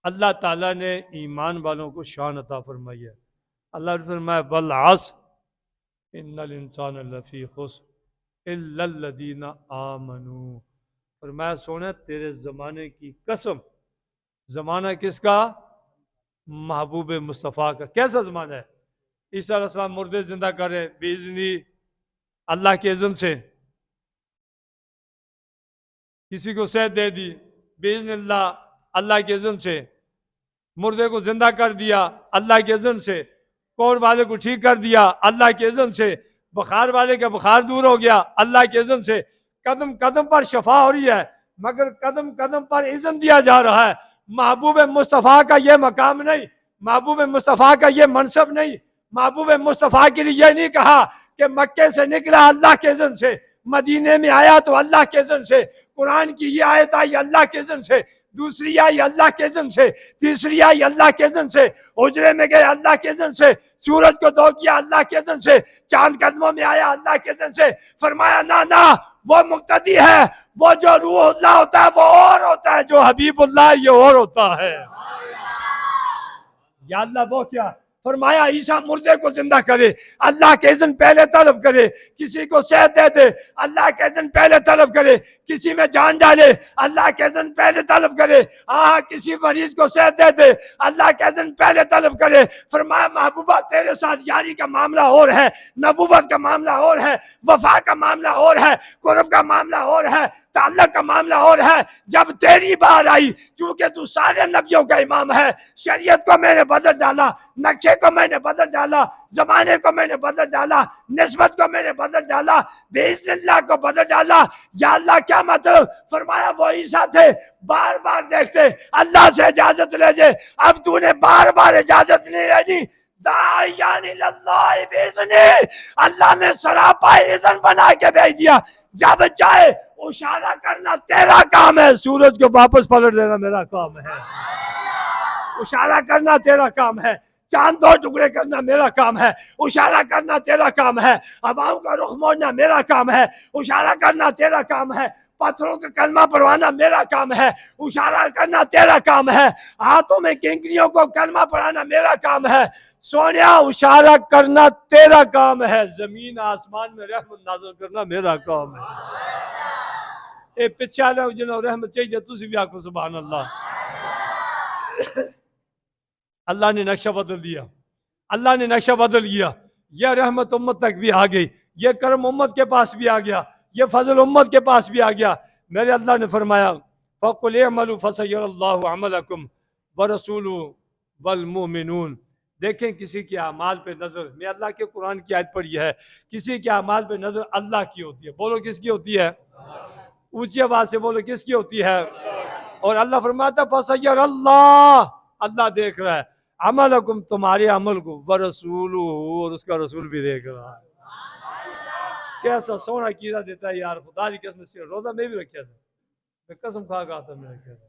اللہ تعالیٰ نے ایمان والوں کو شان عطا فرمائی ہے۔ اللہ نے فرمایا والعصر ان الانسان لفی خسر الا الذین آمنوا۔ فرمایا سونے تیرے زمانے کی قسم۔ زمانہ کس کا؟ محبوب مصطفیٰ کا۔ کیسا زمانہ ہے؟ عیسیٰ علیہ السلام مردے زندہ کر رہے باذنی اللہ کے اذن سے، کسی کو صحت دے دی باذن اللہ اللہ کے اذن سے، مردے کو زندہ کر دیا اللہ کے اذن سے، کوڑ والے کو ٹھیک کر دیا اللہ کے اذن سے، بخار والے کا بخار دور ہو گیا اللہ کے اذن سے، قدم قدم پر شفا ہو رہی ہے، مگر قدم قدم پر اذن دیا جا رہا ہے۔ محبوب مصطفیٰ کا یہ مقام نہیں، محبوب مصطفیٰ کا یہ منصب نہیں، محبوب مصطفیٰ کے لیے یہ نہیں کہا کہ مکے سے نکلا اللہ کے اذن سے، مدینے میں آیا تو اللہ کے اذن سے، قرآن کی یہ آیت آئی اللہ کے اذن سے، دوسری آئی اللہ کے اذن سے، تیسری آئی اللہ کے اذن سے، حجرے میں گئے اللہ کے اذن سے، سورج کو دو کیا اللہ کے اذن سے، چاند قدموں میں آیا اللہ کے اذن سے۔ فرمایا نہ وہ مقتدی ہے، وہ جو روح اللہ ہوتا ہے وہ اور ہوتا ہے، جو حبیب اللہ یہ اور ہوتا ہے۔ یا اللہ وہ کیا؟ فرمایا عیسیٰ مردے کو زندہ کرے، اللہ کے اذن پہلے طلب کرے، کسی کو صحت دے دے اللہ کے اذن پہلے طلب کرے، کسی میں جان ڈالے اللہ کے اذن پہلے طلب کرے، کسی مریض کو صحت دے دے اللہ کے اذن پہلے طلب کرے۔ فرمایا محبوبہ تیرے ساتھ یاری کا معاملہ اور ہے، نبوت کا معاملہ اور ہے، وفا کا معاملہ اور ہے، قرب کا معاملہ اور ہے، تعلق کا معاملہ اور ہے۔ جب تیری بار آئی، چونکہ تو سارے نبیوں کا امام ہے، شریعت کو میں نے بدل ڈالا، نقشے کو میں نے بدل ڈالا، زمانے کو میں نے بدل ڈالا، نسبت کو میں نے بدل ڈالا، باذن اللہ کو بدل ڈالا۔ یا اللہ کیا مطلب؟ فرمایا وہ عیسیٰ تھے بار بار دیکھتے اللہ سے اجازت لے جے، اب تو نے بار بار اجازت نہیں لینی، داعیان اللہ باذنہ، اللہ نے سراپا اذن بنا کے بھیج دیا، جب چاہے اشارہ کرنا تیرا کام ہے، سورج کو واپس پلٹ دینا میرا کام ہے، اشارہ کرنا تیرا کام ہے، چاند دو ٹکڑے کرنا میرا کام ہے، اشارہ کرنا تیرا کام ہے، عوام کا رخ موڑنا میرا کام ہے، اشارہ کرنا تیرا کام ہے، پتھروں کا کلمہ پڑھوانا میرا کام ہے، اشارہ کرنا تیرا کام ہے، ہاتھوں میں کنکریوں کو کلمہ پڑھانا میرا کام ہے۔ سونیا اشارہ کرنا تیرا کام ہے، زمین آسمان میں رحمت نازل کرنا میرا کام ہے۔ اے پیچھے آلے جنہوں رحمت چاہیے تسی بھی آکھو سبحان اللہ۔ اللہ نے نقشہ بدل دیا، اللہ نے نقشہ بدل دیا، یہ رحمت امت تک بھی آ گئی، یہ کرم امت کے پاس بھی آ گیا، یہ فضل امت کے پاس بھی آ گیا۔ میرے اللہ نے فرمایا فَقُلْ اعْمَلُوا فَسَيَرَى اللَّهُ عَمَلَكُمْ وَرَسُولُهُ وَالْمُؤْمِنُونَ۔ دیکھیں کسی کے اعمال پہ نظر، میں اللہ کے قرآن کی آیت پڑھی ہے، کسی کے اعمال پہ نظر اللہ کی ہوتی ہے، بولو کس کی ہوتی ہے؟ اونچی آواز سے بولو کس کی ہوتی ہے؟ اور اللہ فرماتا ہے فَسَيَرَى اللَّهُ، اللہ دیکھ رہا ہے عملکم، تمہارے عمل کو، وَرَسُولُهُ، اور اس کا رسول بھی دیکھ رہا ہے۔ کیسا سونا عقیدہ دیتا ہے یار، خدا کی قسم سے روزہ میں بھی رکھا تھا، میں قسم کھا کہا تھا میں رکھا تھا،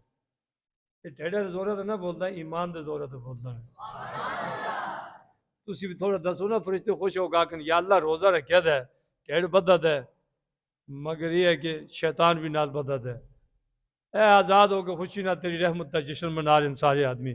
یہ ٹھیڑے دے زورے تو نہ بولتا ہے، ایمان دے زورے تو بولتا ہے۔ تسی بھی تھوڑا دسو نا فرشتے خوش ہو گا کہ یا اللہ روزہ رکھا تھا، ٹھیڑ بدت ہے، مگر یہ ہے کہ شیطان بھی نال بدت ہے۔ اے آزاد ہو کے خوشی نہ تیری رحمت کا جشن منا رہے ہیں سارے آدمی۔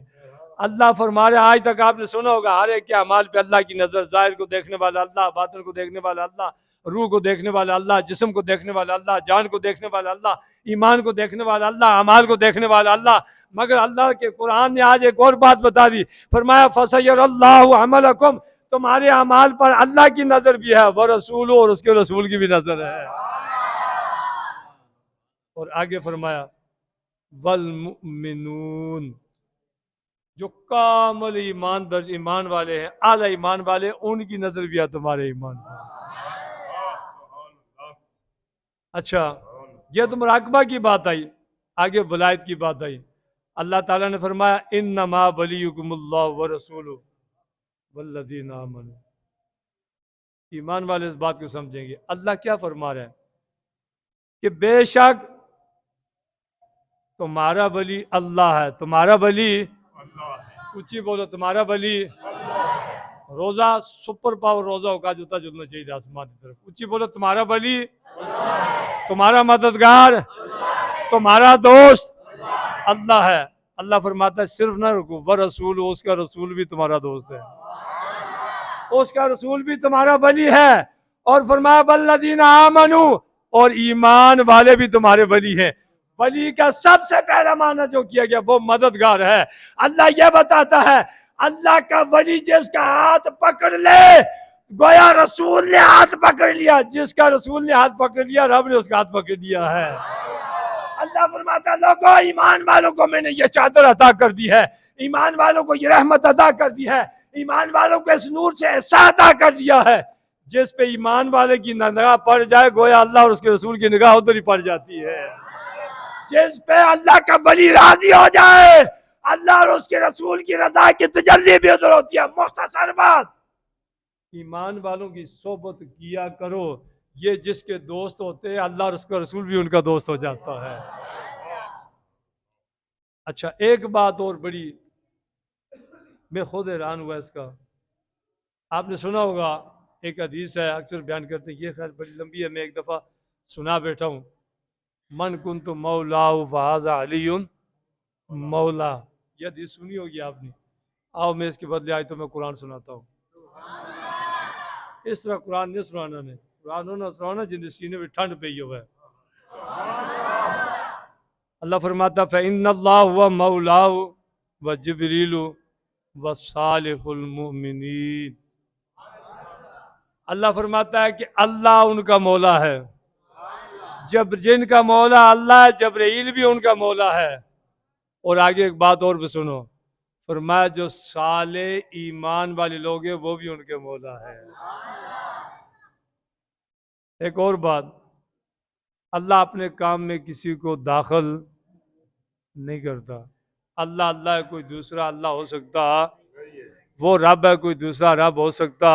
اللہ فرما رہے آج تک آپ نے سنا ہوگا ہر ایک کے اعمال پہ اللہ کی نظر، ظاہر کو دیکھنے والا اللہ، باطن کو دیکھنے والا اللہ، روح کو دیکھنے والا اللہ، جسم کو دیکھنے والا اللہ، جان کو دیکھنے والا اللہ، ایمان کو دیکھنے والا اللہ، اعمال کو دیکھنے والا اللہ۔ مگر اللہ کے قرآن نے آج ایک اور بات بتا دی، فرمایا فَسَيَرَى اللَّهُ عَمَلَكُمْ، تمہارے اعمال پر اللہ کی نظر بھی ہے، وَرَسُولُهُ، اور اس کے رسول کی بھی نظر ہے۔ اور آگے فرمایا وَالْمُؤْمِنُونَ، جو کامل ایمان والے ہیں، اعلی ایمان والے، ان کی نظر بھی ہے تمہارے ایمان پر۔ اچھا یہ تو مراقبہ کی بات آئی، آگے ولایت کی بات آئی۔ اللہ تعالیٰ نے فرمایا انما ولیکم اللہ ورسولہ والذین آمنوا۔ ایمان والے اس بات کو سمجھیں گے، اللہ کیا فرما رہا ہے کہ بے شک تمہارا ولی اللہ ہے، تمہارا ولی اونچی بولو، تمہارا ولی روزہ سپر پاور روزہ ہوگا جوتا جلنا چاہیے آسمان کی طرف، اونچی بولو تمہارا ولی، تمہارا مددگار، تمہارا دوست اللہ ہے۔ اللہ فرماتا ہے صرف نہ رکو، ورسول، اس کا رسول بھی تمہارا دوست ہے، اس کا رسول بھی تمہارا ولی ہے، اور فرمایا والذین آمنوا، اور ایمان والے بھی تمہارے ولی ہیں۔ ولی کا سب سے پہلا معنی جو کیا گیا وہ مددگار ہے۔ اللہ یہ بتاتا ہے اللہ کا ولی جس کا ہاتھ پکڑ لے، گویا رسول نے ہاتھ پکڑ لیا، جس کا رسول نے ہاتھ پکڑ لیا رب نے اس کا ہاتھ پکڑ لیا ہے۔ اللہ فرماتا ہے لوگوں، ایمان والوں کو میں نے یہ چادر عطا کر دی ہے، ایمان والوں کو یہ رحمت عطا کر دی ہے، ایمان والوں کو اس نور سے حصہ عطا کر دیا ہے۔ جس پہ ایمان والے کی نگاہ پڑ جائے گویا اللہ اور اس کے رسول کی نگاہ ادھر ہی پڑ جاتی ہے۔ جس پہ اللہ کا ولی راضی ہو جائے اللہ اور اس کے رسول کی رضا کی تجلی بھی ادھر ہوتی ہے۔ مختصر بات، ایمان والوں کی صحبت کیا کرو، یہ جس کے دوست ہوتے ہیں اللہ اور اس کا رسول بھی ان کا دوست ہو جاتا ہے۔ اچھا ایک بات اور بڑی میں خود حیران ہوا اس کا، آپ نے سنا ہوگا ایک حدیث ہے، اکثر بیان کرتے ہیں، یہ خیر بڑی لمبی ہے، میں ایک دفعہ سنا بیٹھا ہوں، من کنت مولا فہذا علی مولا، یہ حدیث سنی ہوگی آپ نے۔ آؤ میں اس کے بدلے آج تو میں قرآن سناتا ہوں۔ اس طرح قرآن نہیں سنانا نے، قرآن نہ سنانا جن کے سینے میں ٹھنڈ پئی ہوا ہے۔ اللہ فرماتا فإن اللہ هو مولاه وجبریل وصالح المؤمنین، اللہ فرماتا ہے کہ اللہ ان کا مولا ہے، جن کا مولا اللہ ہے جبرائیل بھی ان کا مولا ہے، اور آگے ایک بات اور بھی سنو، فرمایا جو صالح ایمان والے لوگ ہیں وہ بھی ان کے مولا ہے۔ ایک اور بات، اللہ اپنے کام میں کسی کو داخل نہیں کرتا۔ اللہ اللہ ہے، کوئی دوسرا اللہ ہو سکتا، وہ رب ہے، کوئی دوسرا رب ہو سکتا،